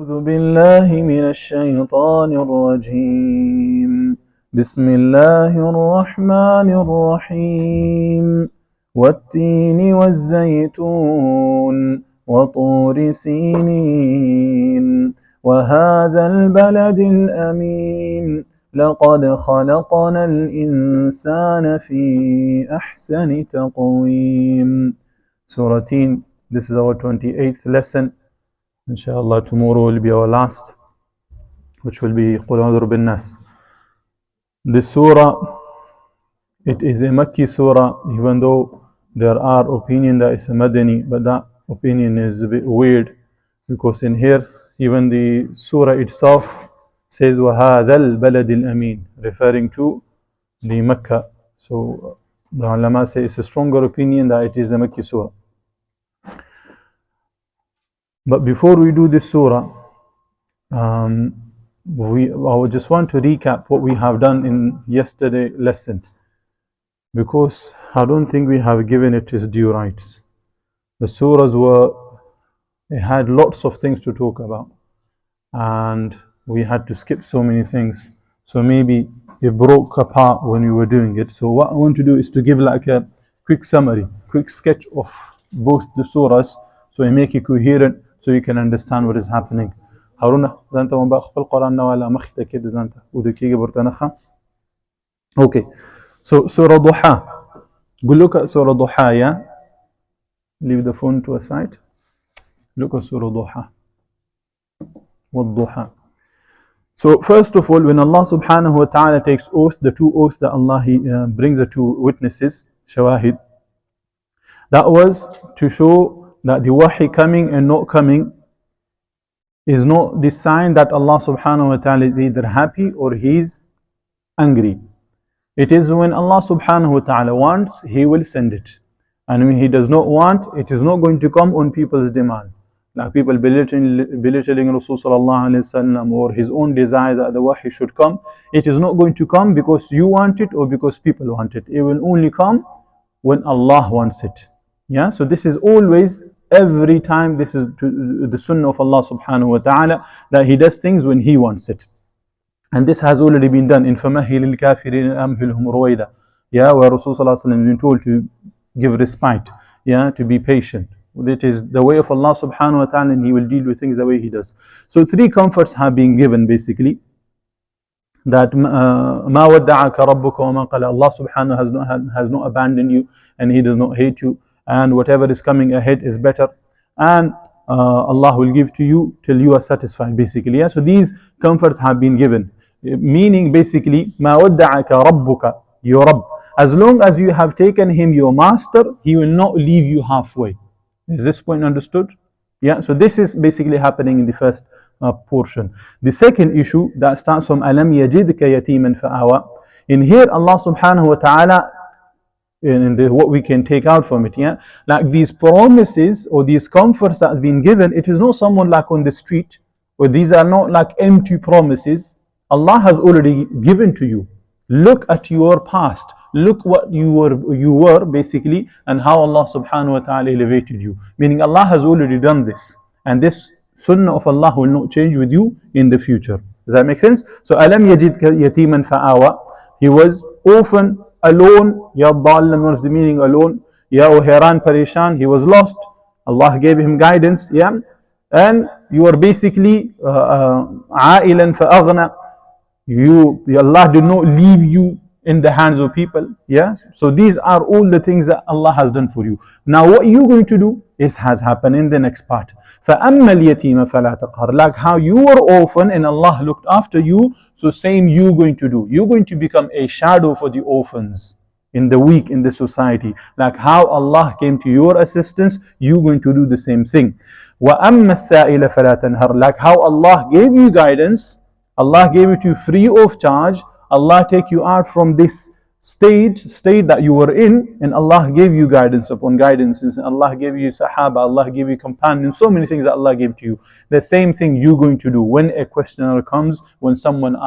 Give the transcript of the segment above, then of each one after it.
أعوذ بالله من الشيطان الرجيم بسم الله الرحمن الرحيم والتين والزيتون وطور سينين وهذا البلد الأمين لقد خلقنا الإنسان في أحسن تقويم. Surah Teen, this is our 28th lesson. Inshallah, tomorrow will be our last, which will be Qul A'udhu bin Nas. This surah, it is a Makki surah, even though there are opinion that it's a Madani, but that opinion is a bit weird, because in here, even the surah itself says وَهَذَا الْبَلَدِ الْأَمِينَ, referring to the Makkah. So the ulama say it's a stronger opinion that it is a Makki surah. But before we do this surah, I would just want to recap what we have done in yesterday's lesson, because I don't think we have given it its due rights. The surahs it had lots of things to talk about, and we had to skip so many things. So maybe it broke apart when we were doing it. So what I want to do is to give like a quick summary, quick sketch of both the surahs, so I make it coherent, so you can understand what is happening. Haruna, zanta mabakh fil Quran na wala makhta kid zanta udiki burtanakha. Okay, so Surah Duha. Good look at Surah Duha, yeah? Leave the phone to a side. Look at Surah Duha. What Duha? So first of all, when Allah subhanahu wa ta'ala takes oath, the two oaths that Allah brings the two witnesses, shawahid, that was to show that the wahi coming and not coming is not the sign that Allah subhanahu wa ta'ala is either happy or He is angry. It is when Allah subhanahu wa ta'ala wants, He will send it. And when He does not want, it is not going to come on people's demand. Like people belittling Rasul sallallahu alayhi wasallam or his own desires that the wahi should come. It is not going to come because you want it or because people want it. It will only come when Allah wants it. Yeah, so this is always, every time, this is the sunnah of Allah subhanahu wa ta'ala, that He does things when He wants it. And this has already been done in فَمَهِّلِ الْكَافِرِينَ أَمْهِلْهُمْ رُوَيْدًا. Yeah, where Rasul sallallahu alayhi wa sallam has been told to give respite, yeah, to be patient. It is the way of Allah subhanahu wa ta'ala, and He will deal with things the way He does. So three comforts have been given basically. That مَا وَدَّعَكَ رَبُّكَ وَمَا قَلَى, Allah subhanahu has not abandoned you, and He does not hate you, and whatever is coming ahead is better, and Allah will give to you till you are satisfied basically. Yeah? So these comforts have been given, meaning basically مَا وَدَّعَكَ رَبُّكَ, your Rabb, as long as you have taken Him your master, He will not leave you halfway. Is this point understood? Yeah, so this is basically happening in the first portion. The second issue that starts from Alam yajidka yatiman fa'awa. In here, Allah subhanahu wa ta'ala, what we can take out from it, yeah, like these promises or these comforts that have been given, it is not someone like on the street, or these are not like empty promises. Allah has already given to you. Look at your past. Look what you were basically, and how Allah subhanahu wa ta'ala elevated you. Meaning Allah has already done this, and this sunnah of Allah will not change with you in the future. Does that make sense? So alam yajidka yatiman fa'awa, he was orphan, alone. Ya dallan was the meaning alone. Ya uhiran parishan, he was lost. Allah gave him guidance. Yeah, and you are basically ailan fa'aghna. Allah did not leave you in the hands of people. Yeah, so these are all the things that Allah has done for you. Now what you're going to do has happened in the next part. فَأَمَّا الْيَتِيمَ فَلَا تَقْهَرْ, like how you were orphan and Allah looked after you, so same you're going to do. You're going to become a shadow for the orphans in the weak in the society. Like how Allah came to your assistance, you're going to do the same thing. وَأَمَّا السَّائِلَ فَلَا تَنْهَرْ, like how Allah gave you guidance, Allah gave it to you free of charge. Allah take you out from this state that you were in, and Allah gave you guidance upon guidance. And Allah gave you sahaba, Allah gave you companions, so many things that Allah gave to you. The same thing you're going to do. When a questioner comes, when someone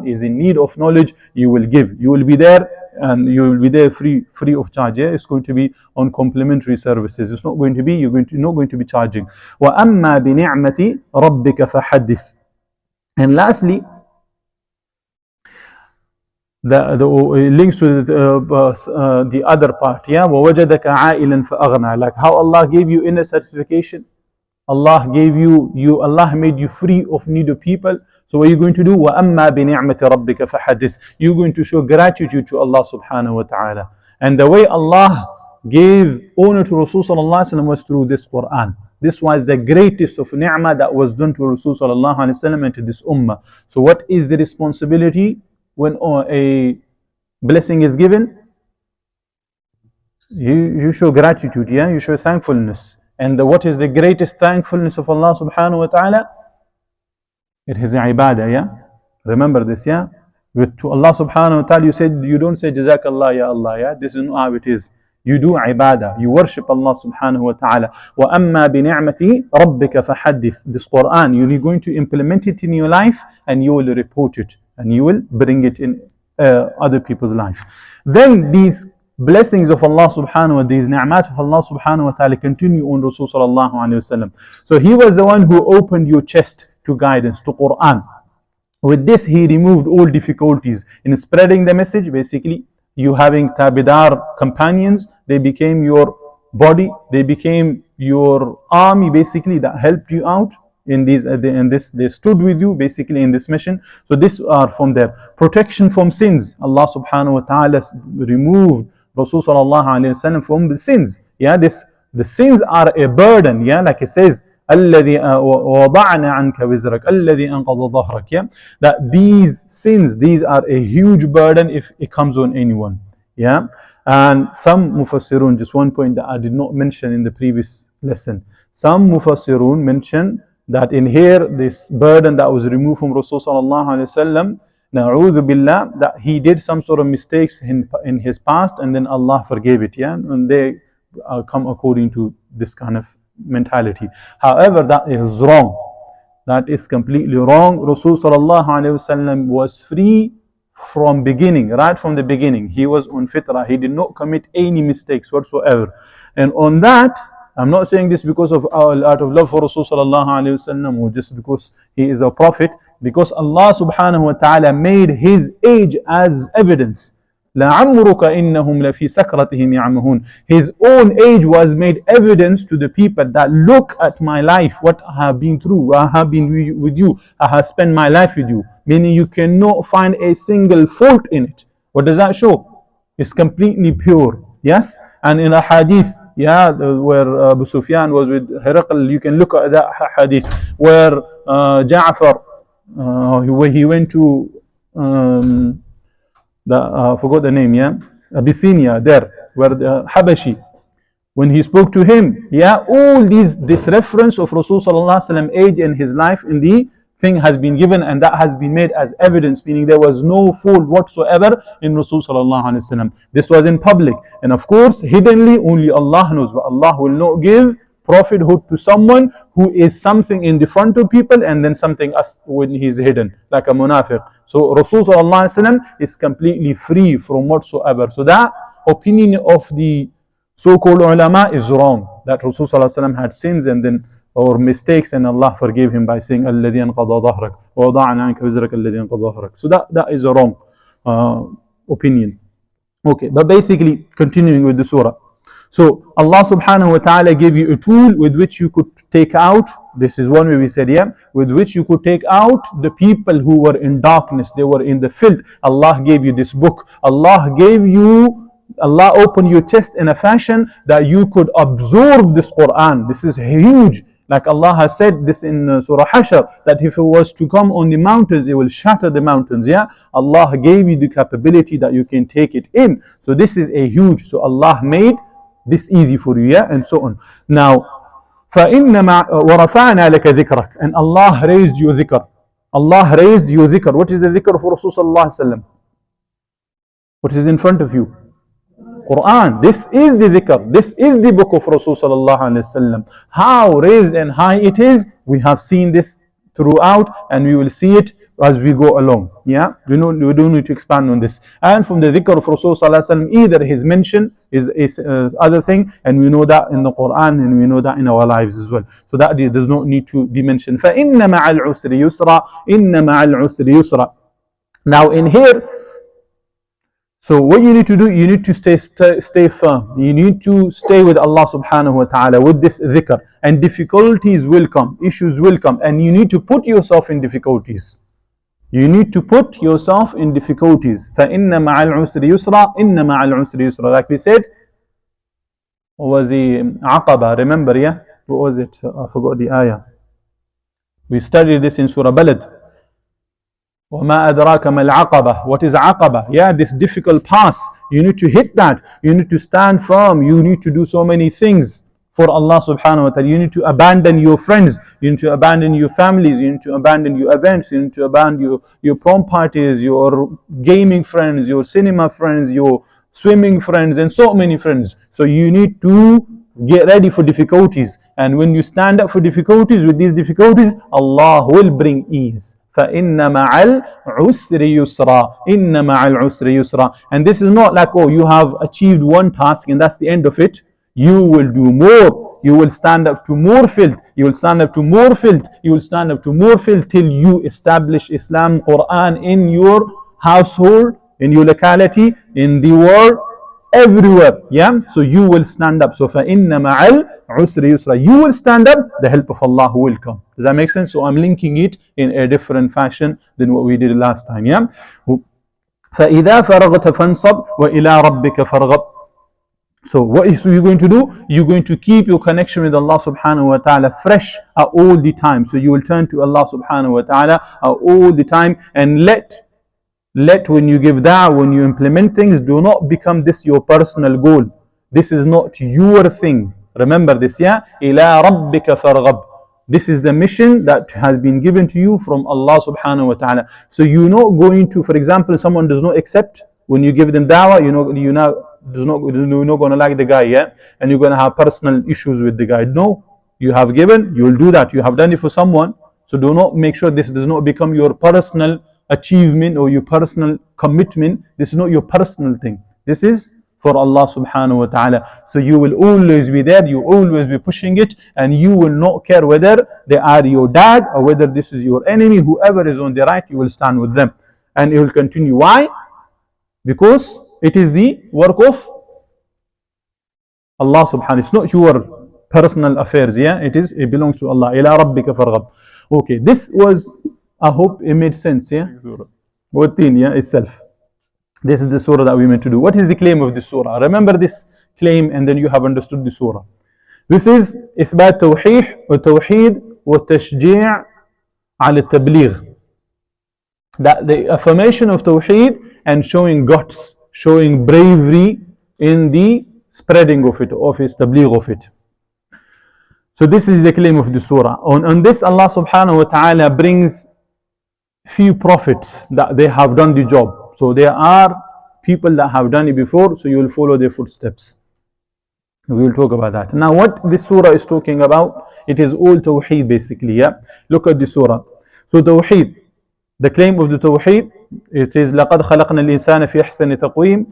is in need of knowledge, you will give. You will be there and you will be there free of charge. Yeah, it's going to be on complimentary services. It's not going to be, you're not going to be charging. وَأَمَّا بِنِعْمَةِ رَبِّكَ فَحَدِّثْ. And lastly, the links to the other part. Yeah, وَوَجَدَكَ عَائِلًا فَأَغْنَى. Like how Allah gave you inner satisfaction, Allah gave you, Allah made you free of need of people. So what are you going to do? وَأَمَّا بِنِعْمَةِ رَبِّكَ فَحَدِّثْ. You're going to show gratitude to Allah subhanahu wa ta'ala. And the way Allah gave honor to Rasul sallallahu alaihi wasallam was through this Quran. This was the greatest of ni'mah that was done to Rasul sallallahu alaihi wasallam and to this ummah. So what is the responsibility when a blessing is given? You show gratitude, yeah? You show thankfulness. And what is the greatest thankfulness of Allah subhanahu wa ta'ala? It is ibadah, yeah? Remember this, yeah? To Allah subhanahu wa ta'ala, you don't say Jazakallah ya Allah, yeah? This is not how it is. You do ibadah, you worship Allah subhanahu wa ta'ala. وَأَمَّا بِنِعْمَةِ رَبِّكَ فَحَدِّثْ. This Quran, you're going to implement it in your life and you will report it and you will bring it in other people's life. Then these blessings of Allah subhanahu wa ta'ala, these ni'mat of Allah subhanahu wa ta'ala continue on Rasul sallallahu alayhi wa sallam. So he was the one who opened your chest to guidance, to Quran. With this he removed all difficulties in spreading the message. Basically, you having tabidar companions, they became your body, they became your army basically that helped you out in this, they stood with you basically in this mission. So this are from there. Protection from sins. Allah subhanahu wa ta'ala removed Rasul sallallahu alayhi wa sallam from the sins. Yeah, the sins are a burden. Yeah, like it says, الذي وضعنا عنك وزرك الذي أنقض ظهرك. Yeah, that these sins, these are a huge burden if it comes on anyone. Yeah, and some mufassirun, just one point that I did not mention in the previous lesson. Some mufassirun mention that in here this burden that was removed from Rasul sallallahu alayhi wa sallam, na'udhu billah, that he did some sort of mistakes in his past and then Allah forgave it. Yeah, and they come according to this kind of mentality. However, that is wrong. That is completely wrong. Rasul sallallahu alayhi wasallam was free from beginning, right from the beginning. He was on fitrah. He did not commit any mistakes whatsoever. And on that, I'm not saying this because of out of love for Rasul sallallahu alayhi wasallam or just because he is a prophet, because Allah subhanahu wa ta'ala made his age as evidence. لَعَمْرُكَ إِنَّهُمْ لَفِي سَكْرَتِهِمْ يَعْمَهُونَ. His own age was made evidence to the people that look at my life, what I have been through, I have been with you, I have spent my life with you. Meaning you cannot find a single fault in it. What does that show? It's completely pure. Yes? And in a hadith, yeah, where Abu Sufyan was with Herakl, you can look at that hadith, where Ja'far, where he went to forgot the name, yeah, Abyssinia, there, where the Habashi, when he spoke to him, yeah, all this reference of Rasul sallallahu alaihi wasallam age and his life in the thing has been given, and that has been made as evidence, meaning there was no fault whatsoever in Rasul sallallahu alaihi wasallam. This was in public, and of course, hiddenly, only Allah knows, but Allah will not give prophethood to someone who is something in the front of people and then something when he's hidden, like a munafiq. So Rasul sallallahu alaihi wasallam is completely free from whatsoever. So that opinion of the so-called ulama is wrong, that Rasul sallallahu alaihi wasallam had sins and then or mistakes and Allah forgave him by saying الذي انقضى ظهرك ووضعنا عنك وزرك الذي انقضى ظهرك. So that is a wrong opinion. Okay, but basically continuing with the surah. So Allah subhanahu wa ta'ala gave you a tool with which you could take out, this is one way we said, yeah, with which you could take out the people who were in darkness, they were in the filth. Allah gave you this book. Allah opened your chest in a fashion that you could absorb this Quran. This is huge. Like Allah has said this in Surah Hashr, that if it was to come on the mountains, it will shatter the mountains. Yeah, Allah gave you the capability that you can take it in. So this is a huge, so Allah made this easy for you, yeah, and so on. Now, فَإِنَّمَا وَرَفَعْنَا لَكَ ذِكْرَكَ, and Allah raised your dhikr. Allah raised your dhikr. What is the dhikr for Rasul sallallahu alaihi wasallam? What is in front of you? Quran. This is the dhikr. This is the book of Rasul sallallahu alaihi wasallam. How raised and high it is, we have seen this throughout, and we will see it as we go along. Yeah, we don't need to expand on this. And from the dhikr of Rasul sallallahu alaihi wasallam, either his mention is other thing, and we know that in the Quran, and we know that in our lives as well. So that does not need to be mentioned. فَإِنَّ مَعَ الْعُسْرِ يُسْرًا إِنَّ مَعَ الْعُسْرِ يُسْرًا. Now in here, so what you need to do, you need to stay firm. You need to stay with Allah subhanahu wa ta'ala with this dhikr. And difficulties will come, issues will come, and you need to put yourself in difficulties. You need to put yourself in difficulties. فَإِنَّ مَعَ الْعُسْرِ يُسْرًا إِنَّ مَعَ الْعُسْرِ يُسْرًا. Like we said, what was the Aqaba? Remember, yeah? What was it? I forgot the ayah. We studied this in Surah Balad. وَمَا أَدْرَاكَ مَا الْعَقَبَةِ. What is Aqaba? Yeah, this difficult pass. You need to hit that. You need to stand firm. You need to do so many things for Allah subhanahu wa ta'ala. You need to abandon your friends. You need to abandon your families. You need to abandon your events. You need to abandon your prom parties, your gaming friends, your cinema friends, your swimming friends, and so many friends. So you need to get ready for difficulties. And when you stand up for difficulties, with these difficulties, Allah will bring ease. فَإِنَّ مَعَ الْعُسْرِ يُسْرًا إِنَّ مَعَ الْعُسْرِ يُسْرًا. And this is not like, oh, you have achieved one task and that's the end of it. You will do more. You will stand up to more filth. You will stand up to more filth. You will stand up to more filth till you establish Islam, Quran in your household, in your locality, in the world, everywhere. Yeah, so you will stand up. So فَإِنَّ مَعَ الْعُسْرِ يُسْرًا. You will stand up, the help of Allah will come. Does that make sense? So I'm linking it in a different fashion than what we did last time. Yeah. فَإِذَا فَرَغْتَ فَانْصَبْ وَإِلَىٰ رَبِّكَ فَارْغَبْ. So what is you going to do? You're going to keep your connection with Allah subhanahu wa ta'ala fresh all the time. So you will turn to Allah subhanahu wa ta'ala all the time, and let when you give da'wah, when you implement things, do not become this your personal goal. This is not your thing. Remember this, yeah? إِلَىٰ رَبِّكَ فَارْغَبْ. This is the mission that has been given to you from Allah subhanahu wa ta'ala. So you're not going to, for example, someone does not accept when you give them da'wah, you're not going to like the guy, yeah? And you're going to have personal issues with the guy. No, you have given, you will do that. You have done it for someone. So do not make sure this does not become your personal achievement or your personal commitment. This is not your personal thing. This is for Allah subhanahu wa ta'ala. So you will always be there, you will always be pushing it, and you will not care whether they are your dad or whether this is your enemy. Whoever is on the right, you will stand with them. And it will continue. Why? Because it is the work of Allah subhanahu. It's not your personal affairs, yeah? It belongs to Allah. إِلَىٰ رَبِّكَ فَارْغَبْ. Okay, this was, I hope it made sense, yeah? What thing, yeah, itself. This is the surah that we meant to do. What is the claim of this surah? Remember this claim and then you have understood the surah. This is إثبات توحيد وتشجيع على التبليغ. That the affirmation of Tawheed and showing guts, showing bravery in the spreading of it, of its tabligh of it. So this is the claim of the surah. On this, Allah subhanahu wa ta'ala brings few prophets that they have done the job. So there are people that have done it before, so you will follow their footsteps. We will talk about that. Now what this surah is talking about, it is all Tawheed basically, yeah? Look at the surah. So Tawheed, the claim of the Tawheed, it says لَقَدْ خَلَقْنَا الْإِنسَانَ فِي أَحْسَنِ تَقْوِيمٍ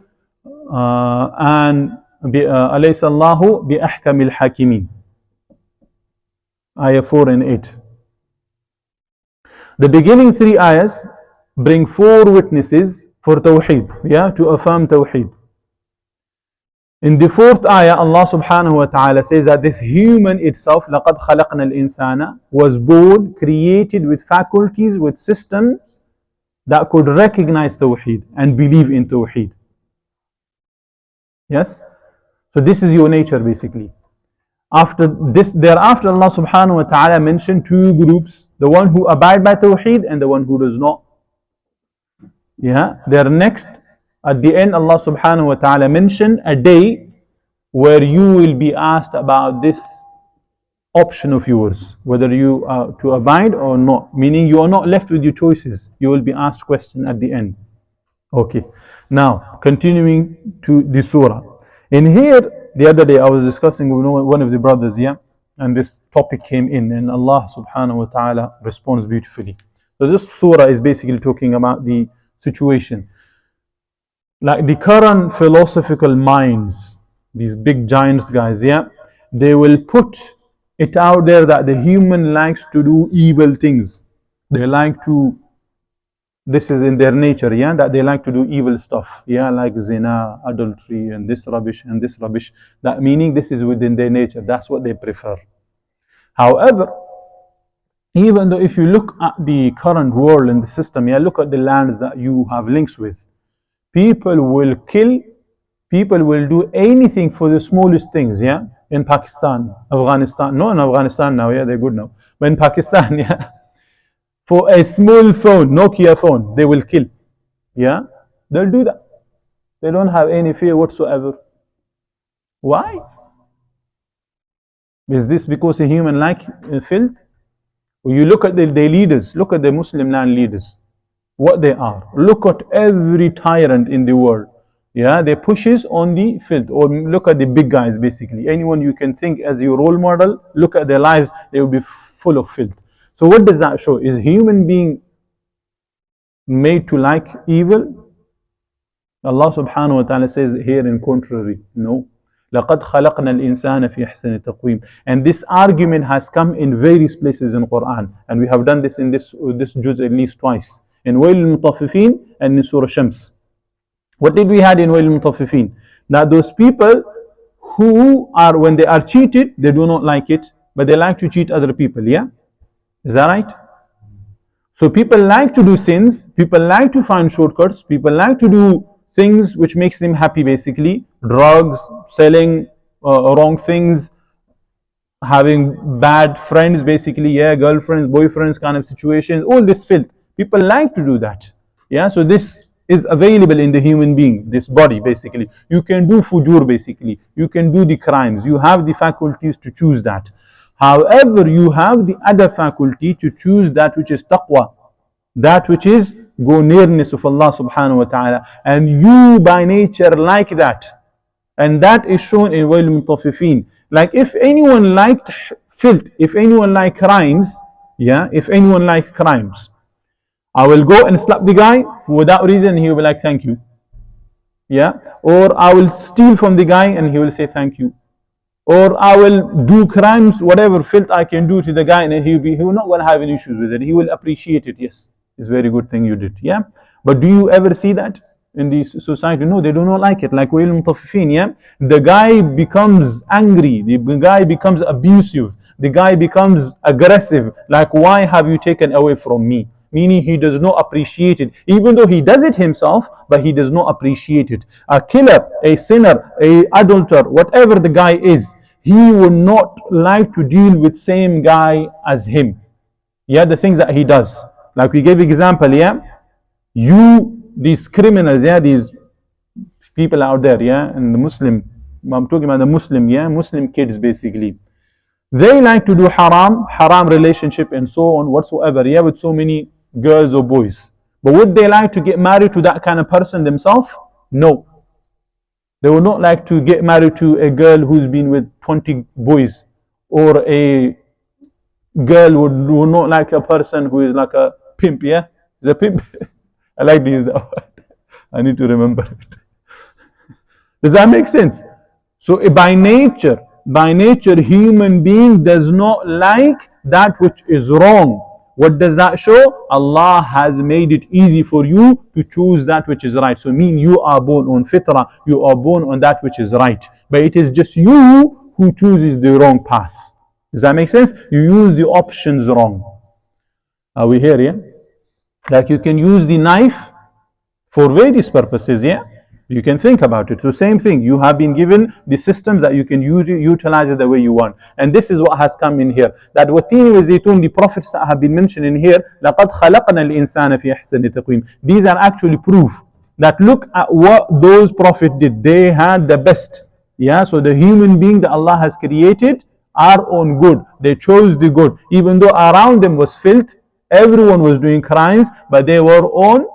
and أَلَيْسَ اللَّهُ بِأَحْكَمِ الْحَاكِمِينَ. Ayah 4 and 8. The beginning three ayahs bring four witnesses for Tawheed, yeah, to affirm Tawheed. In the fourth ayah, Allah subhanahu wa ta'ala says that this human itself, لَقَدْ خَلَقْنَا الْإِنسَانَ, was born, created with faculties, with systems that could recognize Tawheed and believe in Tawheed. Yes? So this is your nature basically. After this, thereafter Allah subhanahu wa ta'ala mentioned two groups, the one who abide by Tawheed and the one who does not. Yeah, they're next. At the end, Allah subhanahu wa ta'ala mentioned a day where you will be asked about this option of yours, whether you are to abide or not. Meaning you are not left with your choices. You will be asked question at the end. Okay. Now, continuing to the surah. In here, the other day I was discussing with one of the brothers, yeah, and this topic came in, and Allah subhanahu wa ta'ala responds beautifully. So this surah is basically talking about the situation. Like the current philosophical minds, these big giants guys, yeah, they will put it out there that the human likes to do evil things. They like to, this is in their nature, yeah, that they like to do evil stuff, yeah, like zina, adultery, and this rubbish and this rubbish. That meaning this is within their nature. That's what they prefer. However, even though if you look at the current world and the system, yeah, look at the lands that you have links with. People will kill, people will do anything for the smallest things, yeah? In Pakistan, Afghanistan, no, in Afghanistan now, yeah, they're good now. But in Pakistan, yeah, for a small phone, Nokia phone, they will kill, yeah? They'll do that. They don't have any fear whatsoever. Why? Is this because a human like filth? You look at the leaders, look at the Muslim land leaders, what they are. Look at every tyrant in the world. Yeah, they pushes on the filth. Or look at the big guys basically. Anyone you can think as your role model, look at their lives, they will be full of filth. So what does that show? Is human being made to like evil? Allah subhanahu wa ta'ala says here in contrary, no. لَقَدْ خَلَقْنَا الْإِنسَانَ فِي أَحْسَنِ تَقْوِيمٍ. And this argument has come in various places in Quran. And we have done this in this Juzz at least twice. In وَيْلُ الْمُطَفِّفِينَ and in Surah Shams. What did we had in وَيْلُ الْمُطَفِّفِينَ? That those people who are, when they are cheated, they do not like it, but they like to cheat other people, yeah? Is that right? So people like to do sins, people like to find shortcuts, people like to do things which makes them happy basically. Drugs, selling wrong things, having bad friends basically, yeah, girlfriends, boyfriends kind of situations, all this filth. People like to do that. Yeah, so this is available in the human being, this body basically. You can do fujur basically. You can do the crimes. You have the faculties to choose that. However, you have the other faculty to choose that which is taqwa, that which is go nearness of Allah subhanahu wa ta'ala, and you by nature like that, and that is shown in Wail Mutaffifin. Like if anyone liked filth, if anyone liked crimes, yeah, if anyone liked crimes, I will go and slap the guy without reason, he will be like thank you, yeah, or I will steal from the guy and he will say thank you, or I will do crimes, whatever filth I can do to the guy, and he will not going to have any issues with it. He will appreciate it. Yes, it's a very good thing you did. Yeah, but do you ever see that in the society? No, they do not like it. Like Wail Mutaffifin, yeah, the guy becomes angry, the guy becomes abusive, the guy becomes aggressive. Like, why have you taken away from me? Meaning he does not appreciate it, even though he does it himself, but he does not appreciate it. A killer, a sinner, a adulterer, whatever the guy is, he will not like to deal with same guy as him. Yeah, the things that he does. Like we gave example, yeah, these criminals, yeah, these people out there, yeah, and the Muslim, I'm talking about the Muslim, yeah, Muslim kids basically. They like to do haram relationship and so on whatsoever, yeah, with so many girls or boys. But would they like to get married to that kind of person themselves? No. They would not like to get married to a girl who's been with 20 boys, or a girl would not like a person who is like a pimp, yeah? The pimp. I like to use that word. I need to remember it. Does that make sense? So by nature, human being does not like that which is wrong. What does that show? Allah has made it easy for you to choose that which is right. So mean you are born on fitrah, you are born on that which is right. But it is just you who chooses the wrong path. Does that make sense? You use the options wrong. Are we here, yeah? Like you can use the knife for various purposes, yeah? You can think about it. So same thing, you have been given the systems that you can utilize it the way you want. And this is what has come in here. That وَالتِّينِ وَالزَّيْتُونِ, the prophets that have been mentioned in here, لَقَدْ خَلَقْنَا الْإِنسَانَ فِي أَحْسَنِ تَقْوِيمٍ. These are actually proof that look at what those prophets did. They had the best. Yeah, so the human being that Allah has created are on good. They chose the good. Even though around them was filth, everyone was doing crimes, but they were on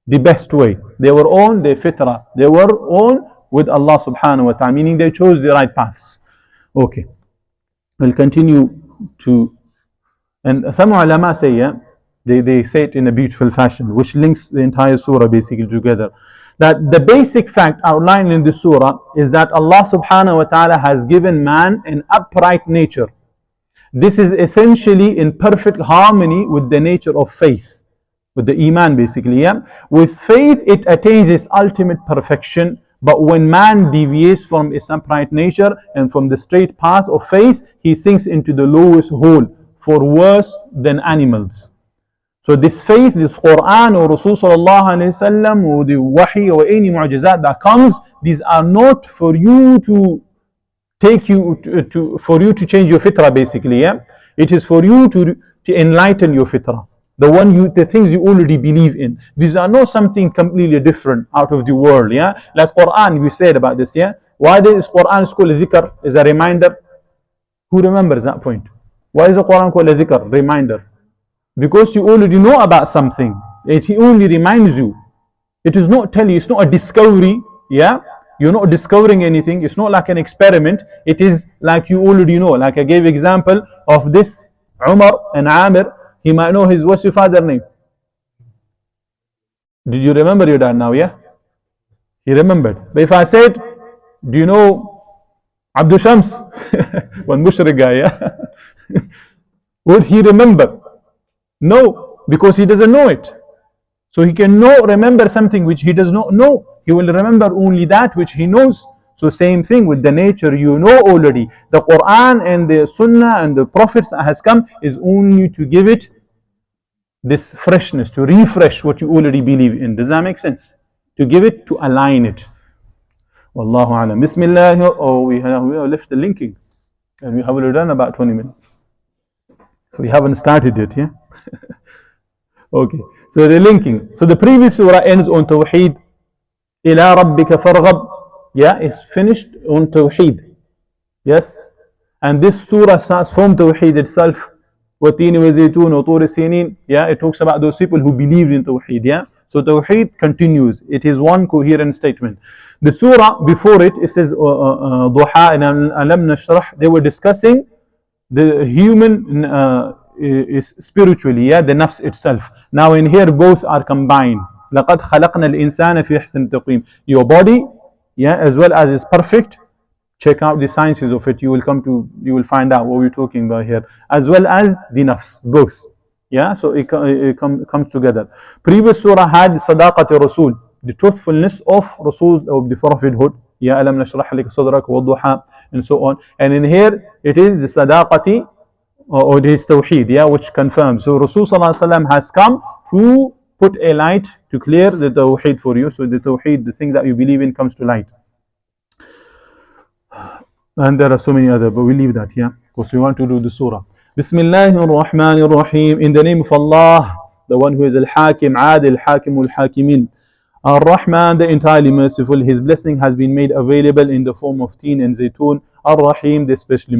the best way. They were on their fitrah. They were on with Allah subhanahu wa ta'ala, meaning they chose the right paths. Okay. We'll continue to, and some ulama say, yeah, They say it in a beautiful fashion, which links the entire surah basically together. That the basic fact outlined in the surah is that Allah subhanahu wa ta'ala has given man an upright nature. This is essentially in perfect harmony with the nature of faith, with the iman basically. Yeah? With faith it attains its ultimate perfection, but when man deviates from its upright nature and from the straight path of faith, he sinks into the lowest hole, for worse than animals. So this faith, this Quran or Rasul sallallahu alayhi wasallam or the wahi or any mu'jizat that comes, these are not for you to take you for you to change your fitrah basically. Yeah, it is for you to enlighten your fitrah, the things you already believe in. These are not something completely different out of the world. Yeah, like Quran, we said about this. Yeah, why is Quran called a dhikr? Is a reminder. Who remembers that point? Why is the Quran called a dhikr? Reminder. Because you already know about something. He only reminds you. It is not telling you, it's not a discovery. Yeah, you're not discovering anything. It's not like an experiment. It is like you already know. Like I gave example of this Umar and Amir. He might know what's your father's name? Did you remember your dad now? Yeah, he remembered. But if I said, do you know Abdul Shams? One mushrik guy, yeah? Would he remember? No, because he doesn't know it. So he cannot remember something which he does not know. He will remember only that which he knows. So same thing with the nature, you know already. The Quran and the Sunnah and the Prophets that has come is only to give it this freshness, to refresh what you already believe in. Does that make sense? To give it, to align it. Wallahu alam. Bismillah. Oh, we have left the linking. And we have already done about 20 minutes. So we haven't started it, yeah? Okay, so the linking. So the previous surah ends on Tawheed. Ila rabbika farghab. Yeah, it's finished on Tawheed. Yes? And this surah starts from Tawheed itself. وَالتِّينِ وَالزَّيْتُونِ وَطُورِ السِّينِينَ. Yeah, it talks about those people who believed in Tawheed. Yeah? So Tawheed continues. It is one coherent statement. The surah before it, it says Duha and Alam Nashrah. They were discussing the human is spiritually, yeah, the nafs itself. Now in here both are combined. لَقَدْ خَلَقْنَا الْإِنسَانَ فِي أَحْسَنِ تَقْوِيمٍ. Your body, yeah, as well as is perfect. Check out the sciences of it. You will find out what we're talking about here, as well as the nafs, both. Yeah, so it comes together. Previous surah had sadaqat Rasul, the truthfulness of Rasul, of the prophethood. Ya alam nashrah laka sadrak wa duha, and so on. And in here it is the sadaqati or his tawheed, yeah, which confirms. So Rasul sallallahu alaihi wasallam has come to put a light to clear the tawheed for you. So the tawheed, the thing that you believe in, comes to light. And there are so many other, but we leave that, yeah, because we want to do the surah. Bismillahir Rahmanir Rahim. In the name of Allah, the one who is Al-Hakim, Adil, Hakimul Hakimin. Ar-Rahman, the entirely merciful. His blessing has been made available in the form of teen and zaytun. Ar-Rahim, the especially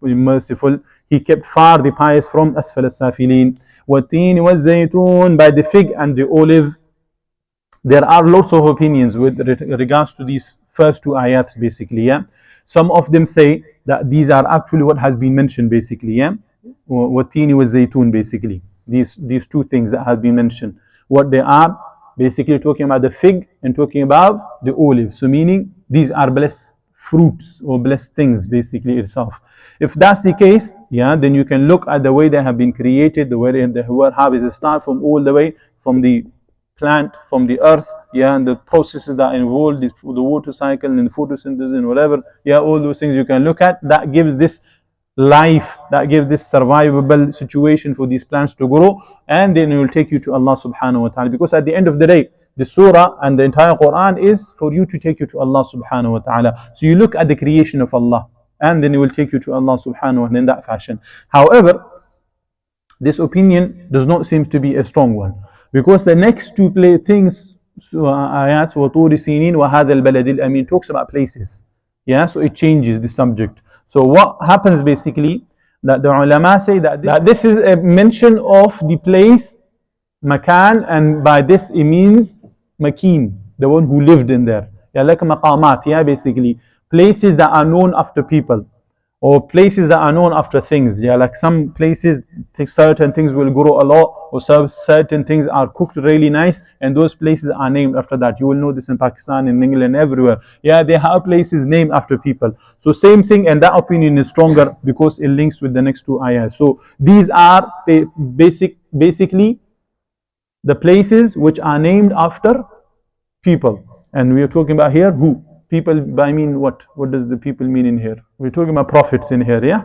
merciful. He kept far the pious from Asfal as-Safilin. Wa-teen wa-zaytun, by the fig and the olive. There are lots of opinions with regards to these first two ayats basically, yeah. Some of them say that these are actually what has been mentioned basically, yeah. Wa-teen wa-zaytun basically. These two things that have been mentioned. What they are, basically talking about the fig and talking about the olive. So meaning these are blessed fruits or blessed things basically itself. If that's the case, yeah, then you can look at the way they have been created, the way the harvest start from all the way from the plant, from the earth, yeah, and the processes that involve the water cycle and photosynthesis and whatever, yeah, all those things you can look at. That gives this life, that gives this survivable situation for these plants to grow, and then it will take you to Allah subhanahu wa ta'ala. Because at the end of the day, the surah and the entire Quran is for you to take you to Allah subhanahu wa ta'ala. So you look at the creation of Allah, and then it will take you to Allah subhanahu wa ta'ala in that fashion. However, this opinion does not seem to be a strong one, because the next two things, ayat wa turi sinin wa hadha al-balad al-amin, talks about places. Yeah, so it changes the subject. So what happens basically, that the ulama say that this is a mention of the place, makan, and by this it means makin, the one who lived in there. Yeah, like maqamat, yeah, basically places that are known after people. or places that are known after things. Yeah, like some places, certain things will grow a lot, or certain things are cooked really nice, and those places are named after that. You will know this in Pakistan, in England, everywhere. Yeah, they have places named after people. So same thing, and that opinion is stronger because it links with the next two ayahs. So these are basically the places which are named after people. And we are talking about here who? People, I mean what? What does the people mean in here? We're talking about prophets in here, yeah?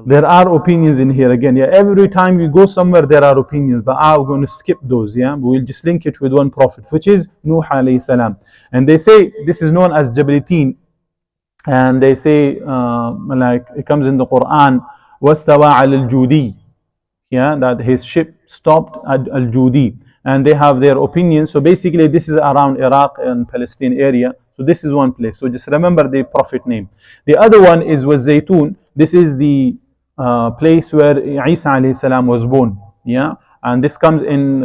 There are opinions in here again, yeah. Every time we go somewhere, there are opinions, but I'm going to skip those, yeah. We'll just link it with one prophet, which is Nuh alayhi salam. And they say this is known as Jabalitin, and they say like it comes in the Quran, wastawa al-Judi, yeah, that his ship stopped at Al-Judi, and they have their opinion. So basically this is around Iraq and Palestine area. So this is one place. So just remember the prophet name. The other one is was Zaytun. This is the place where Isa alayhi salam was born, yeah, and this comes in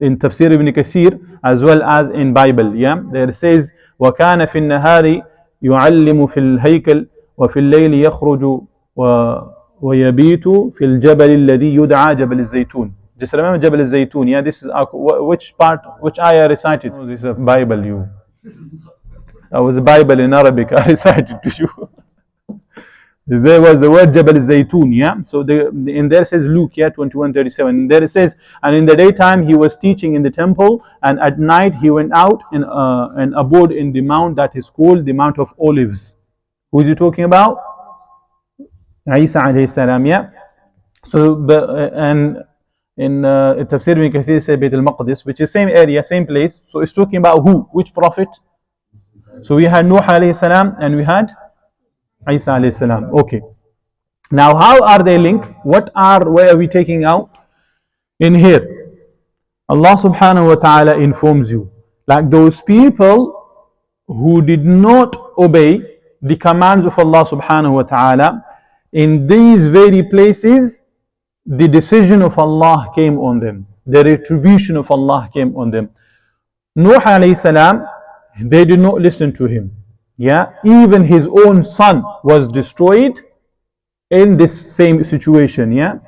Tafseer ibn Kathir as well as in Bible, yeah. There it says وَكَانَ فِي النَّهَارِ يُعَلِّمُ فِي الْهَيْكَلِ وَفِي اللَّيْلِ يَخْرُجُ وَيَبِيتُ فِي الْجَبَلِ الَّذِي يُدْعَى جَبَلِ الزَّيْتُونِ. Just remember Jabal al-Zaytun, yeah. This is which part, which ayah recited? Oh, this is a Bible, you. That was a Bible in Arabic I recited to you. There was the word Jabal Zaytun, yeah. So in there says Luke, yeah, 21:37. There it says, and in the daytime he was teaching in the temple, and at night he went out and abode in the mount that is called the Mount of Olives. Who is he talking about? Isa alayhi salam, yeah. So and in Tafsir ibn Kathir say Bayt al-Maqdis, which is same area, same place. So it's talking about who? Which prophet? So we had Nuh alayhi salam and we had Isa alayhi salam. Okay. Now how are they linked? Where are we taking out? In here, Allah subhanahu wa ta'ala informs you, like those people who did not obey the commands of Allah subhanahu wa ta'ala, in these very places, the decision of Allah came on them. The retribution of Allah came on them. Nuh alayhi salam, they did not listen to him. Yeah, even his own son was destroyed in this same situation. Yeah,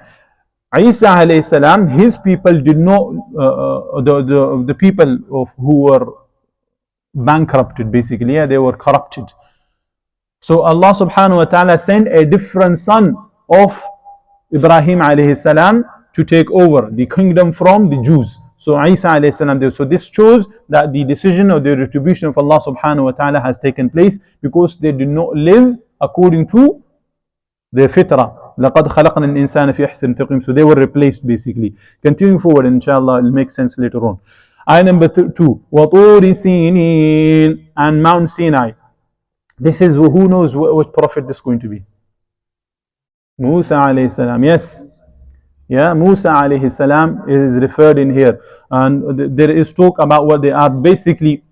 Isa alayhi salam, his people did not, the people who were bankrupted basically, yeah, they were corrupted. So Allah subhanahu wa ta'ala sent a different son of Ibrahim alayhi salam to take over the kingdom from the Jews. So Isa alayhi salam, so this shows that the decision or the retribution of Allah subhanahu wa ta'ala has taken place because they did not live according to their fitrah. لَقَدْ خَلَقْنَا الْإِنسَانَ فِي أَحْسَنِ تَقْوِيمٍ. So they were replaced basically. Continuing forward, inshallah, it'll make sense later on. Ayah number 2, وَطُورِ سِينِينَ, and Mount Sinai. This is, who knows what prophet this is going to be? Musa alayhi salam, yes. Yeah, Musa alayhi salam is referred in here, and there is talk about what they are. Basically,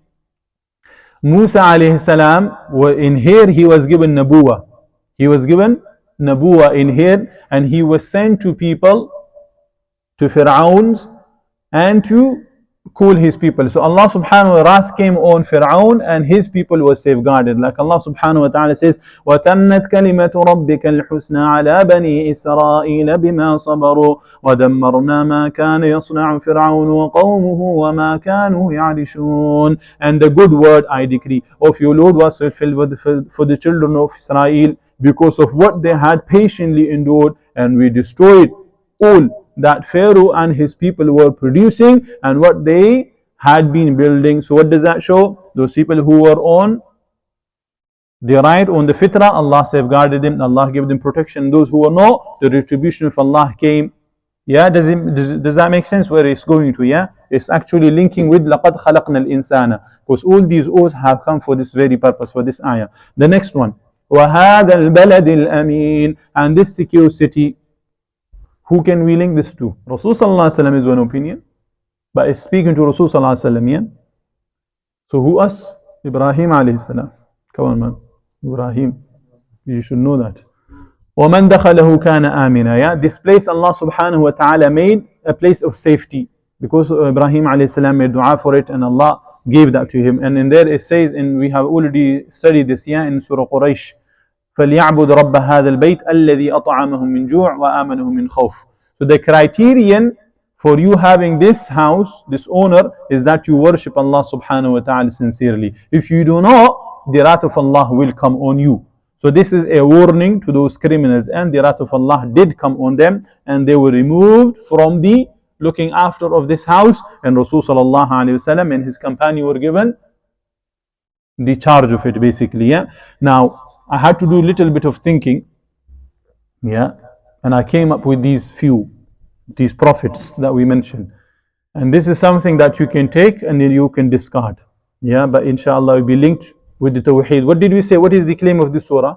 Musa alayhi salam, in here he was given nabuwa. He was given nabuwa in here, and he was sent to people, to Fir'auns, and to cool his people. So Allah subhanahu wa ta'ala wrath came on Fir'aun and his people were safeguarded. Like Allah subhanahu wa ta'ala says, وَتَمَّتْ كَلِمَةُ رَبِّكَ الْحُسْنَى عَلَى بَنِي إِسْرَائِيلَ بِمَا صَبَرُوا وَدَمَّرْنَا مَا كَانَ يَصْنَعُ فِرْعَوْنُ وَقَوْمُهُ وَمَا كَانُوا يَعْرِشُونَ. And the good word I decree of your Lord was fulfilled for the children of Israel because of what they had patiently endured, and we destroyed all that Pharaoh and his people were producing and what they had been building. So what does that show? Those people who were on the right, on the fitrah, Allah safeguarded them, Allah gave them protection. Those who were not, the retribution of Allah came. Yeah, does that make sense where it's going to? Yeah, it's actually linking with لَقَدْ خَلَقْنَا الْإِنسَانَ, because all these oaths have come for this very purpose, for this ayah. The next one, وَهَذَا الْبَلَدِ الْأَمِينَ, and this secure city. Who can we link this to? Rasul sallallahu alaihi wasallam is one opinion, but it's speaking to Rasul sallallahu alaihi wasallam, yeah? So who us? Ibrahim alayhi salam. Come on, man. Ibrahim. You should know that. وَمَنْ دَخَلَهُ كَانَ آمِنًا. Yeah? This place Allah subhanahu wa ta'ala made a place of safety because Ibrahim alayhi salam made dua for it and Allah gave that to him. And in there it says, and we have already studied this, yeah, in Surah Quraysh, فَلْيَعْبُدْ رَبَّ هَذَا الْبَيْتِ الَّذِي أَطْعَمَهُم مِّن جُوعٍ وَآمَنَهُم مِّن خَوْفٍ. So the criterion for you having this house, this owner, is that you worship Allah subhanahu wa ta'ala sincerely. If you do not, the wrath of Allah will come on you. So this is a warning to those criminals, and the wrath of Allah did come on them, and they were removed from the looking after of this house, and Rasul sallallahu alayhi wasallam and his companion were given the charge of it, basically. Yeah. Now I had to do a little bit of thinking, yeah, and I came up with these prophets that we mentioned, and this is something that you can take and then you can discard, yeah, but inshallah it will be linked with the Tawheed. What did we say? What is the claim of this surah?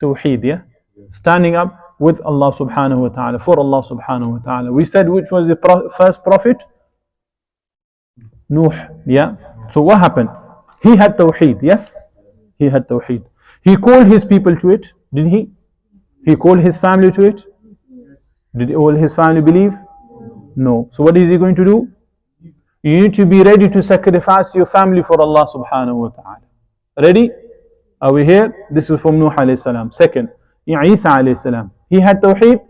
Tawheed, yeah, standing up with Allah subhanahu wa ta'ala, for Allah subhanahu wa ta'ala. We said which was the first prophet? Nuh, yeah. So what happened? He had Tawheed, yes, he had Tawheed. He called his people to it, did he? He called his family to it. Did all his family believe? No. So what is he going to do? You need to be ready to sacrifice your family for Allah subhanahu wa ta'ala. Ready? Are we here? This is from Nuh alayhi salam. Second, Isa alayhi salam. He had Tawheed?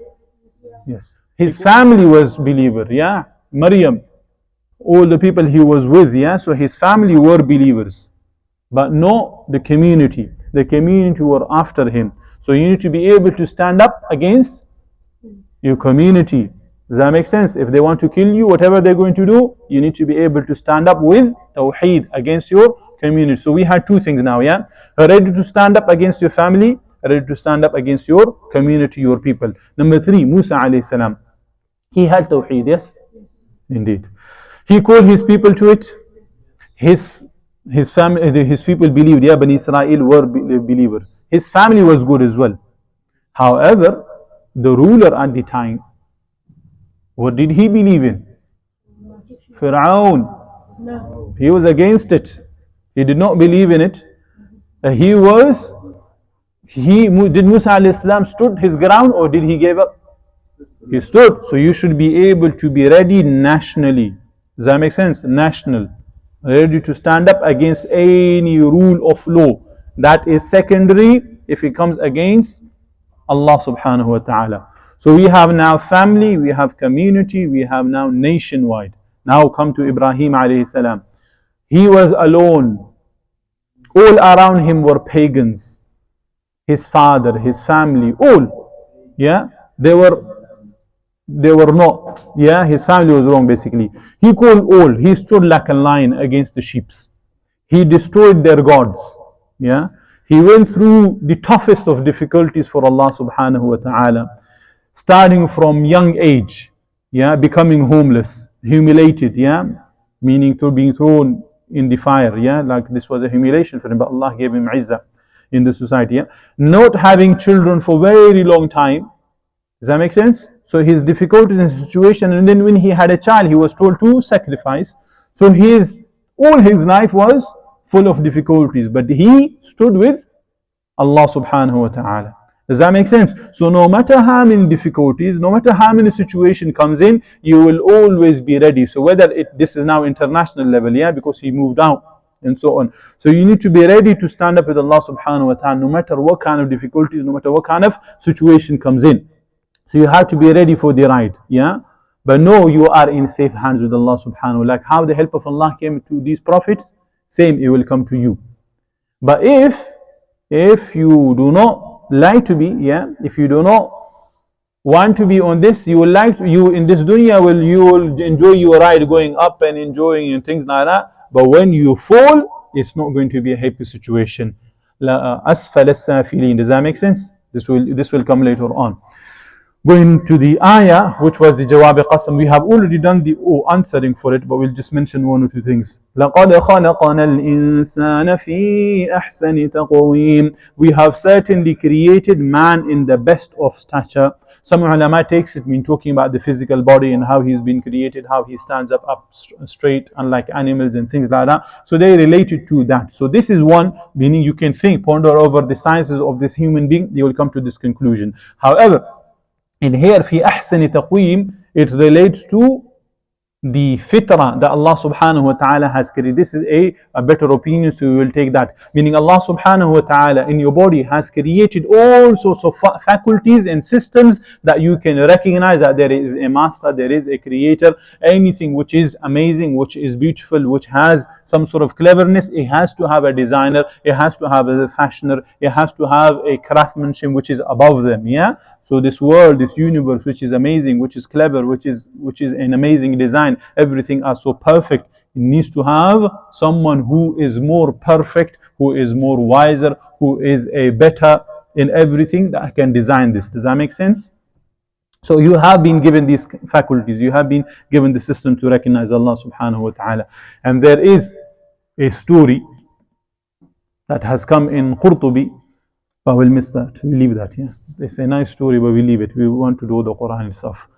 Yes. His family was believer, yeah. Maryam, all the people he was with, yeah. So his family were believers. But no, the community. The community were after him. So you need to be able to stand up against your community. Does that make sense? If they want to kill you, whatever they're going to do, you need to be able to stand up with Tawheed against your community. So we had two things now, yeah? Ready to stand up against your family, ready to stand up against your community, your people. Number three, Musa alayhi salam. He had Tawheed, yes? Indeed. He called his people to it. His family, his people believed, yeah, Bani Israel were believers. His family was good as well. However, the ruler at the time, what did he believe in? Fir'aun. No. He was against it. He did not believe in it. Did Musa alayhi salam stood his ground, or did he give up? He stood. So you should be able to be ready nationally. Does that make sense? National. Ready to stand up against any rule of law that is secondary if it comes against Allah subhanahu wa ta'ala. So we have now family, we have community, we have now nationwide. Now come to Ibrahim alayhi salam. He was alone. All around him were pagans. His father, his family, all. Yeah, they were not. Yeah, his family was wrong basically. He called all. He stood like a lion against the sheep. He destroyed their gods. Yeah, he went through the toughest of difficulties for Allah subhanahu wa ta'ala. Starting from young age, yeah, becoming homeless, humiliated, yeah, meaning to being thrown in the fire, yeah, like this was a humiliation for him, but Allah gave him izzah in the society, yeah. Not having children for very long time. Does that make sense? So his difficulties in situation, and then when he had a child, he was told to sacrifice. So all his life was full of difficulties, but he stood with Allah subhanahu wa ta'ala. Does that make sense? So no matter how many difficulties, no matter how many situation comes in, you will always be ready. So whether this is now international level, yeah, because he moved out and so on. So you need to be ready to stand up with Allah subhanahu wa ta'ala, no matter what kind of difficulties, no matter what kind of situation comes in. So you have to be ready for the ride, yeah. But no, you are in safe hands with Allah subhanahu wa ta'ala. Like how the help of Allah came to these prophets, same it will come to you. But if you do not like to be, yeah, if you do not want to be on this, you will in this dunya you will enjoy your ride going up and enjoying and things like that. But when you fall, it's not going to be a happy situation. Asfal as-safilin. Does that make sense? This will come later on. Going to the ayah, which was the Jawab Qasam, we have already done the answering for it, but we'll just mention one or two things. لَقَدْ خَلَقَنَا الْإِنسَانَ فِي أَحْسَنِ تَقْوِيمٍ. We have certainly created man in the best of stature. Some ulama takes it mean talking about the physical body and how he's been created, how he stands up straight, unlike animals and things like that. So they related to that. So this is one, meaning you can ponder over the sciences of this human being, you will come to this conclusion. However, in here, في أحسن تقويم, it relates to the fitra that Allah subhanahu wa ta'ala has created. This is a better opinion, so we will take that. Meaning Allah subhanahu wa ta'ala in your body has created all sorts of faculties and systems that you can recognize that there is a master, there is a creator. Anything which is amazing, which is beautiful, which has some sort of cleverness, it has to have a designer, it has to have a fashioner, it has to have a craftsmanship which is above them. Yeah. So this world, this universe, which is amazing, which is clever, which is an amazing design, everything are so perfect. It needs to have someone who is more perfect, who is more wiser, who is a better in everything that can design this. Does that make sense? So you have been given these faculties, you have been given the system to recognize Allah subhanahu wa ta'ala. And there is a story that has come in Qurtubi, but we'll miss that, we'll leave that. Yeah, it's a nice story, but we leave it. We want to do the Quran stuff.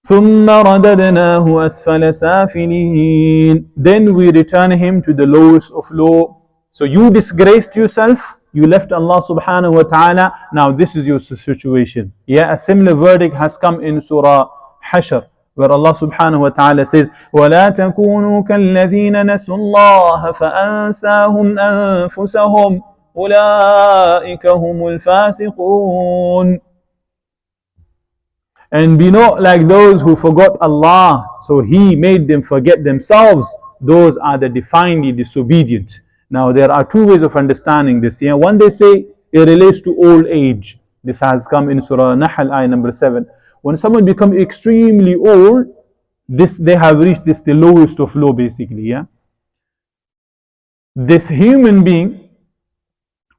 ثُمَّ رَدَدْنَاهُ أَسْفَلَ سَافِلِينَ. Then we return him to the lowest of low. So you disgraced yourself, you left Allah subhanahu wa ta'ala, now this is your situation. Yeah, a similar verdict has come in Surah Hashr, where Allah subhanahu wa ta'ala says, وَلَا تَكُونُوا كَالَّذِينَ نَسُوا اللَّهَ فَأَنْسَاهُمْ أَنفُسَهُمْ أُولَٰئِكَ هُمُ الْفَاسِقُونَ. And be not like those who forgot Allah, so He made them forget themselves. Those are the divinely disobedient. Now there are two ways of understanding this. Yeah, one, they say it relates to old age. This has come in Surah Nahl, ayah number 7. When someone becomes extremely old, they have reached the lowest of low, basically. Yeah, this human being,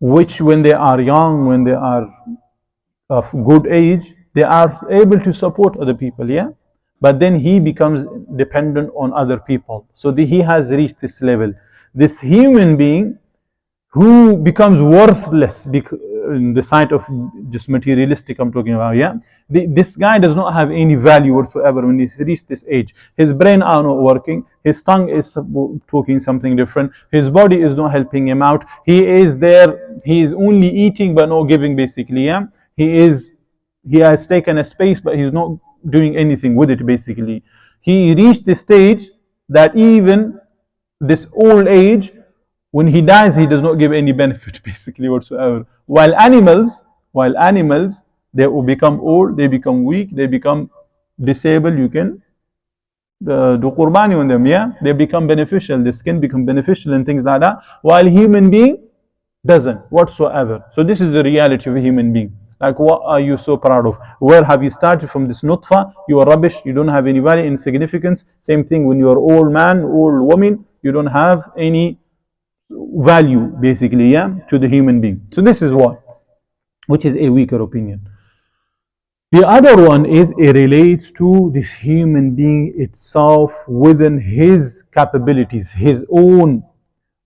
which when they are young, when they are of good age, they are able to support other people. Yeah, but then he becomes dependent on other people. So he has reached this level. This human being who becomes worthless in the sight of just materialistic I'm talking about. Yeah, this guy does not have any value whatsoever when he's reached this age. His brain are not working, his tongue is talking something different, his body is not helping him out, he is there, he is only eating but not giving, basically. Yeah, he has taken a space but he's not doing anything with it, basically. He reached the stage that even this old age, when he dies, he does not give any benefit, basically, whatsoever. While animals, they will become old, they become weak, they become disabled. You can do qurbani on them. Yeah, they become beneficial, the skin become beneficial and things like that. While human being doesn't whatsoever. So this is the reality of a human being. Like, what are you so proud of? Where have you started from this nutfa? You are rubbish, you don't have any value, any significance. Same thing when you are old man, old woman, you don't have any value, basically, yeah, to the human being. So this is what, which is a weaker opinion. The other one is, it relates to this human being itself within his capabilities, his own.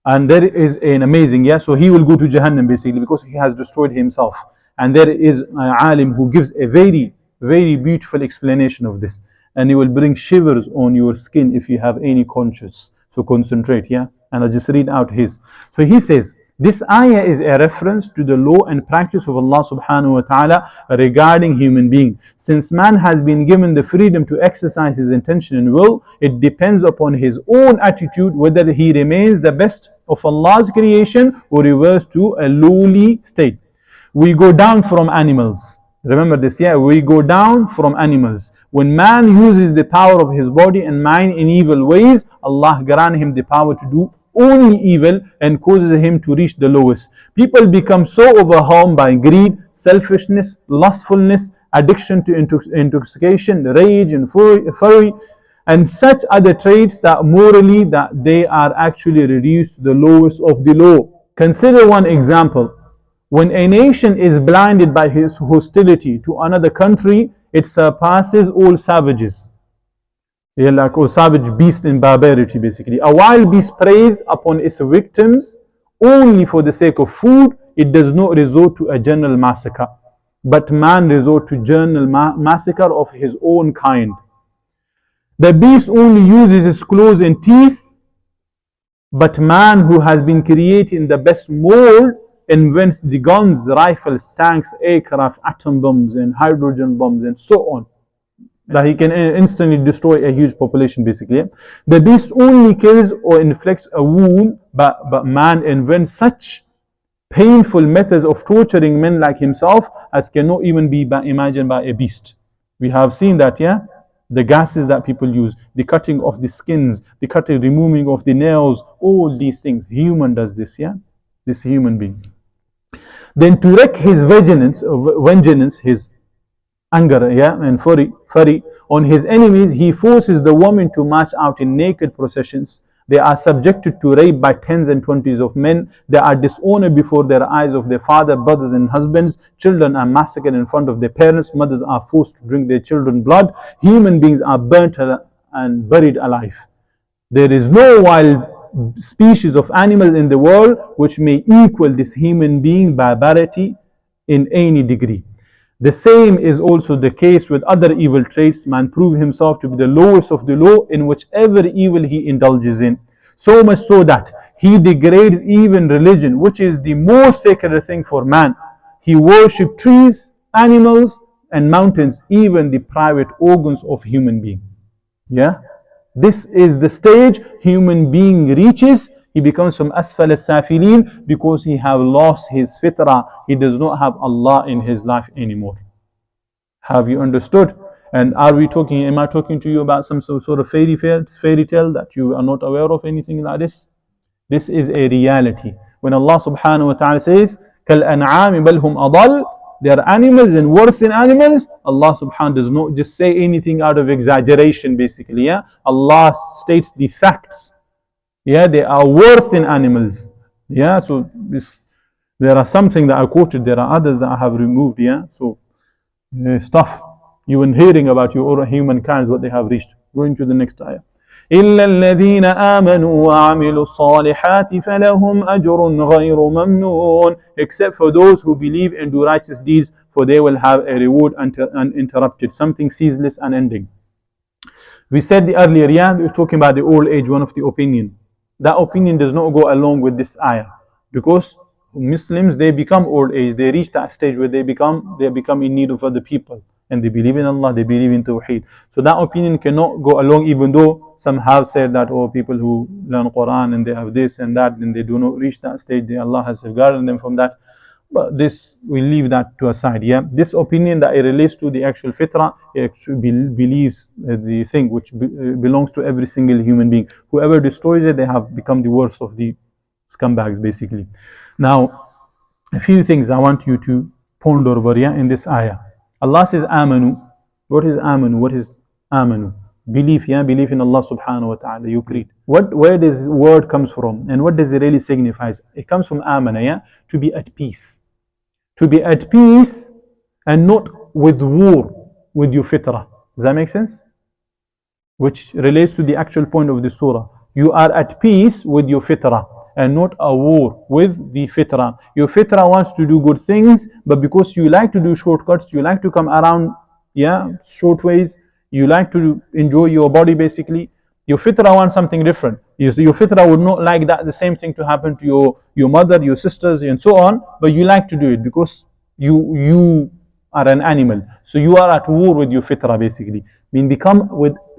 And there is an amazing, yeah, so he will go to Jahannam, basically, because he has destroyed himself. And there is an alim who gives a very, very beautiful explanation of this. And he will bring shivers on your skin if you have any conscience. So concentrate, yeah? And I'll just read out his. So he says, this ayah is a reference to the law and practice of Allah subhanahu wa ta'ala regarding human being. Since man has been given the freedom to exercise his intention and will, it depends upon his own attitude whether he remains the best of Allah's creation or reverts to a lowly state. We go down from animals. Remember this, yeah? We go down from animals. When man uses the power of his body and mind in evil ways, Allah grants him the power to do only evil and causes him to reach the lowest. People become so overwhelmed by greed, selfishness, lustfulness, addiction to intoxication, rage and fury, and such other traits that morally that they are actually reduced to the lowest of the low. Consider one example. When a nation is blinded by his hostility to another country, it surpasses all savages. Yeah, like a savage beast in barbarity, basically. A wild beast preys upon its victims only for the sake of food. It does not resort to a general massacre, but man resorts to general massacre of his own kind. The beast only uses his claws and teeth, but man, who has been created in the best mold, invents the guns, rifles, tanks, aircraft, atom bombs and hydrogen bombs and so on. that he can instantly destroy a huge population basically. The beast only kills or inflicts a wound, but man invents such painful methods of torturing men like himself as cannot even be imagined by a beast. We have seen that, yeah? The gases that people use, the cutting of the skins, the cutting, removing of the nails, all these things. Human does this, yeah? This human being. Then to wreak his vengeance, his anger, yeah, and fury on his enemies, he forces the women to march out in naked processions. They are subjected to rape by tens and twenties of men. They are dishonored before their eyes of their father, brothers and husbands. Children are massacred in front of their parents. Mothers are forced to drink their children's blood. Human beings are burnt and buried alive. There is no wild species of animals in the world which may equal this human being barbarity in any degree. The same is also the case with other evil traits. Man proves himself to be the lowest of the low in whichever evil he indulges in. So much so that he degrades even religion, which is the most sacred thing for man. He worships trees, animals, and mountains, even the private organs of human being. Yeah? This is the stage human being reaches. He becomes from asfal as-safilin because he have lost his fitrah. He does not have Allah in his life anymore. Have you understood? And am I talking to you about some sort of fairy tale that you are not aware of, anything like this? This is a reality. When Allah subhanahu wa ta'ala says, كَالْأَنْعَامِ بَلْ هُمْ أَضَلُّ, they are animals and worse than animals. Allah subhanahu does not just say anything out of exaggeration basically. Yeah? Allah states the facts. Yeah, they are worse than animals. Yeah, so there are something that I quoted, there are others that I have removed. Yeah, so stuff even hearing about your humankind, what they have reached. Going to the next ayah. إلا الذين آمنوا وعملوا الصالحات فلهم أجر غير ممنون. Except for those who believe and do righteous deeds, for they will have a reward uninterrupted, something ceaseless and ending. We said earlier, yeah, we were talking about the old age, one of the opinion. That opinion does not go along with this ayah, because Muslims, they become old age, they reach that stage where they become in need of other people, and they believe in Allah, they believe in Tawheed. So that opinion cannot go along, even though some have said that, oh, people who learn Quran and they have this and that, and they do not reach that stage, Allah has safeguarded them from that. But this, we leave that to aside. Yeah, this opinion that it relates to the actual fitrah, it actually believes the thing which belongs to every single human being. Whoever destroys it, they have become the worst of the scumbags basically. Now, a few things I want you to ponder over here in this ayah. Allah says amanu. What is amanu? What is amanu? Belief, yeah, belief in Allah subhanahu wa ta'ala. You creed. Where does word comes from, and what does it really signify? It comes from amana, yeah, to be at peace. To be at peace and not with war with your fitrah. Does that make sense? Which relates to the actual point of the surah. You are at peace with your fitrah and not a war with the fitrah. Your fitrah wants to do good things, but because you like to do shortcuts, you like to come around, yeah, short ways, you like to enjoy your body basically, your fitrah wants something different. Your fitrah would not like that the same thing to happen to your mother, your sisters, and so on, but you like to do it because you are an animal. So you are at war with your fitrah basically. Become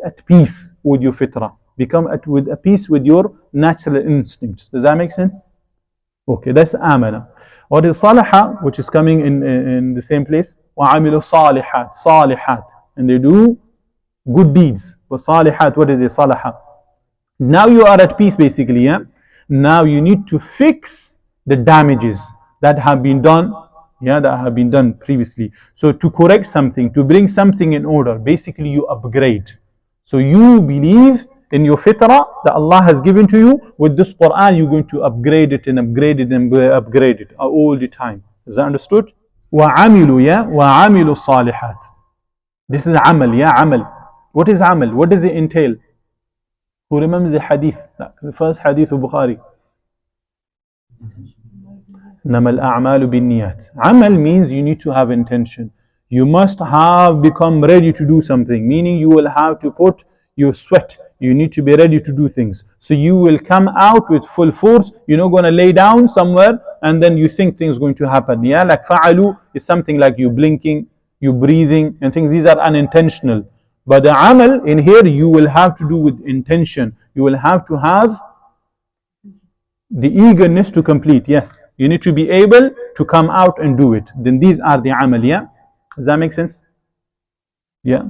at peace with your fitrah. Become at peace with your natural instincts. Does that make sense? Okay, that's amana. What is salaha, which is coming in the same place? وَعَمِلُوا صَالِحَاتِ صالحat. And they do good deeds. For salihat, what is a salaha? Now you are at peace basically, yeah? Now you need to fix the damages that have been done, yeah, that have been done previously. So to correct something, to bring something in order, basically you upgrade. So you believe in your fitrah that Allah has given to you. With this Quran, you're going to upgrade it and upgrade it and upgrade it all the time. Is that understood? وَعَمِلُوا, yeah? وَعَمِلُوا الصَّالِحَاتِ. This is amal, yeah, amal. What is amal? What does it entail? Who remembers the hadith? The first hadith of Bukhari. نَمَا الْأَعْمَالُ بِالنِّيَّاتِ. Amal means you need to have intention. You must have become ready to do something, meaning you will have to put your sweat. You need to be ready to do things. So you will come out with full force. You're not going to lay down somewhere and then you think things are going to happen. Yeah, like fa'alu is something like you blinking, you breathing and things. These are unintentional. But the amal in here, you will have to do with intention. You will have to have the eagerness to complete. Yes, you need to be able to come out and do it. Then these are the amal. Yeah, does that make sense? Yeah.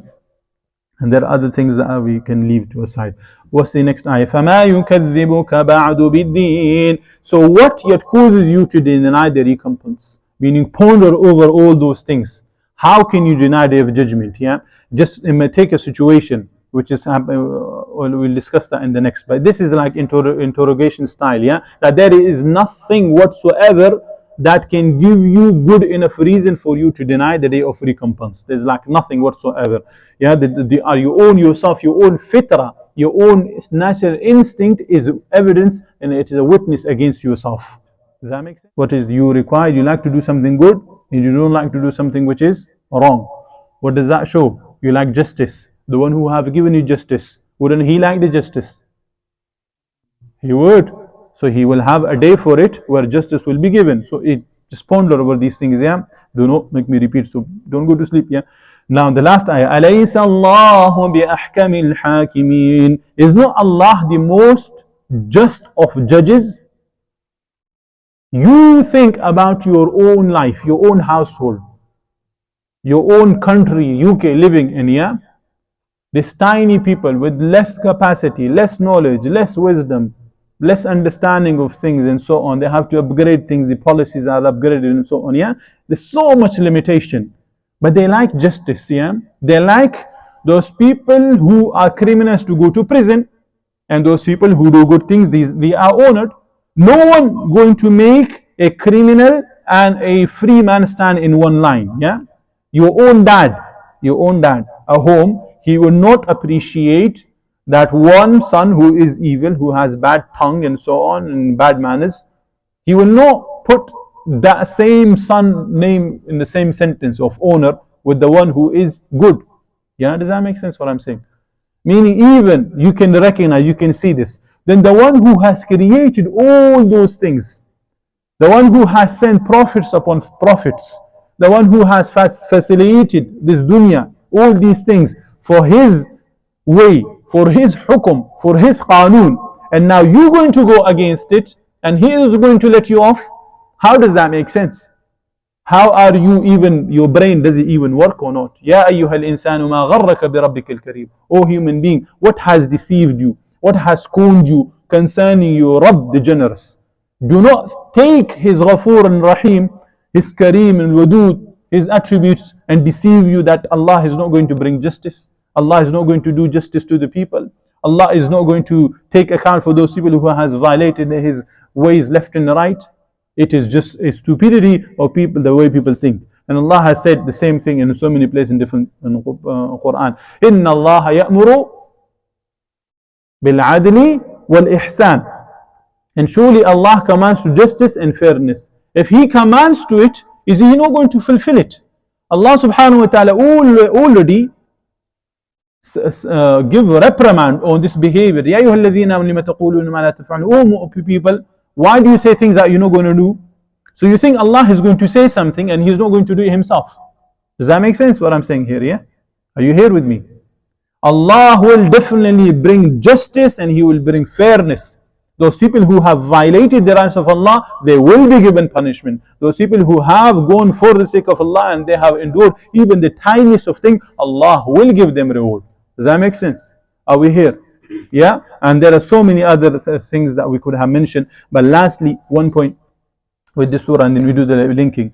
And there are other things that we can leave to aside. What's the next ayah? فَمَا يُكَذِّبُكَ بَعْدُ بِالدِّينِ. So what yet causes you to deny the recompense? Meaning ponder over all those things. How can you deny the day of judgment? Yeah, just take a situation which is we'll discuss that in the next. But this is like interrogation style. Yeah, that there is nothing whatsoever that can give you good enough reason for you to deny the day of recompense. There's like nothing whatsoever. Yeah, you own yourself, your own fitra, your own natural instinct is evidence and it is a witness against yourself. Does that make sense? What is you require? You like to do something good and you don't like to do something which is wrong. What does that show? You like justice. The one who have given you justice, wouldn't he like the justice? He would. So he will have a day for it where justice will be given. So just ponder over these things. Yeah. Do not make me repeat. So don't go to sleep. Yeah. Now the last ayah. أَلَيْسَ اللَّهُ بِأَحْكَمِ الْحَاكِمِينَ. Is not Allah the most just of judges? You think about your own life, your own household, your own country, UK, living in. Yeah. These tiny people with less capacity, less knowledge, less wisdom, less understanding of things and so on. They have to upgrade things, the policies are upgraded and so on. Yeah, there's so much limitation, but they like justice. Yeah, they like those people who are criminals to go to prison, and those people who do good things, they are honored. No one going to make a criminal and a free man stand in one line. Yeah, your own dad at home, he will not appreciate that one son who is evil, who has bad tongue and so on and bad manners, he will not put that same son name in the same sentence of honor with the one who is good. Yeah, does that make sense what I'm saying? Meaning even you can recognize, you can see this. Then the one who has created all those things, the one who has sent prophets upon prophets, the one who has facilitated this dunya, all these things for his way, for his hukum, for his qanun, and now you're going to go against it and he is going to let you off. How does that make sense? How are you even, your brain, does it even work or not? Ya ayyuhal insanu ma gharraka bi rabbikal kareem. O human being, what has deceived you? What has scorned you concerning your Rabb the generous? Do not take his Ghafoor and Rahim, his Kareem and Wadud, his attributes, and deceive you that Allah is not going to bring justice. Allah is not going to do justice to the people. Allah is not going to take account for those people who has violated his ways left and right. It is just a stupidity of people, the way people think. And Allah has said the same thing in so many places in different Quran. إِنَّ اللَّهَ يَأْمُرُ بِالْعَدْلِ وَالْإِحْسَانِ. And surely Allah commands to justice and fairness. If He commands to it, is He not going to fulfill it? Allah subhanahu wa ta'ala already give reprimand on this behavior. Ya ayyuhalladhina amanu lima taquluna ma la taf'alun. Oh people, why do you say things that you're not going to do? So you think Allah is going to say something and He's not going to do it Himself. Does that make sense what I'm saying here? Yeah? Are you here with me? Allah will definitely bring justice and He will bring fairness. Those people who have violated the rights of Allah, they will be given punishment. Those people who have gone for the sake of Allah and they have endured even the tiniest of things, Allah will give them reward. Does that make sense? Are we here? Yeah? And there are so many other things that we could have mentioned. But lastly, one point with this surah and then we do the linking.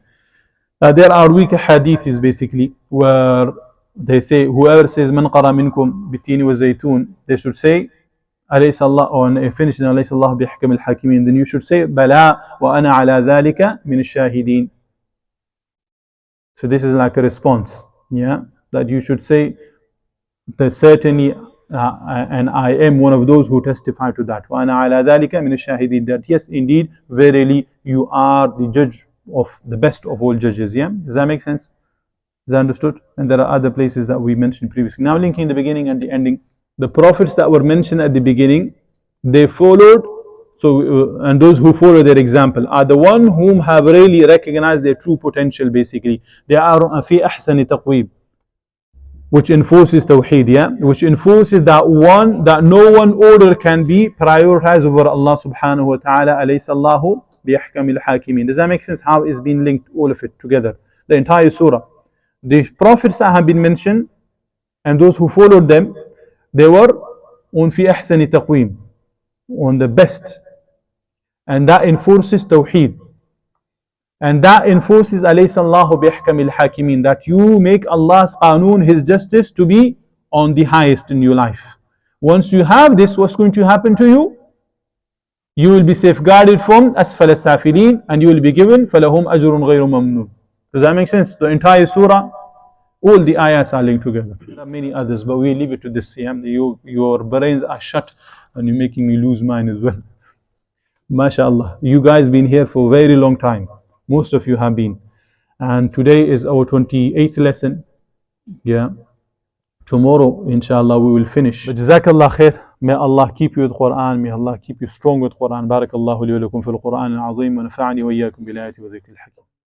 There are weak hadiths basically where they say, whoever says man qara minkum bitini wa zaytun, they should say أليس الله, or finish أليس الله بأحكم الحاكمين, then you should say بلى وأنا على ذلك من الشاهدين. So this is like a response, yeah, that you should say that certainly and I am one of those who testify to that. وأنا على ذلك من الشاهدين, that yes indeed verily you are the judge of the best of all judges. Yeah, does that make sense? Is that understood? And there are other places that we mentioned previously. Now linking the beginning and the ending. The prophets that were mentioned at the beginning, they followed, so and those who follow their example are the one whom have really recognized their true potential basically. They are fi ahsani taqweeb. which enforces Tawheed, yeah? Which enforces that no one order can be prioritized over Allah subhanahu wa ta'ala. Alaysa Allahu biyahkamil hakimin. Does that make sense? How it's been linked, all of it together. The entire surah. The prophets that have been mentioned and those who followed them, they were on fi ahsani taqweem, on the best. And that enforces Tawheed. And that enforces alaysa Allahu bihkamil hakimin, that you make Allah's qanoon, His justice, to be on the highest in your life. Once you have this, what's going to happen to you? You will be safeguarded from asfal as-safilin, and you will be given falahum ajrun ghayru mamnun. Does that make sense? The entire surah, all the ayahs are linked together. There are many others, but we leave it to this. Your brains are shut and you're making me lose mine as well. MashaAllah. You guys been here for a very long time. Most of you have been. And today is our 28th lesson. Yeah. Tomorrow, inshallah, we will finish. But Jazakallah khair. May Allah keep you with Quran. May Allah keep you strong with Quran. Barakallahu li wa lakum fil Quran al-azim wa nafa'ani wa iyyakum bil ayati wa dhikril hakim.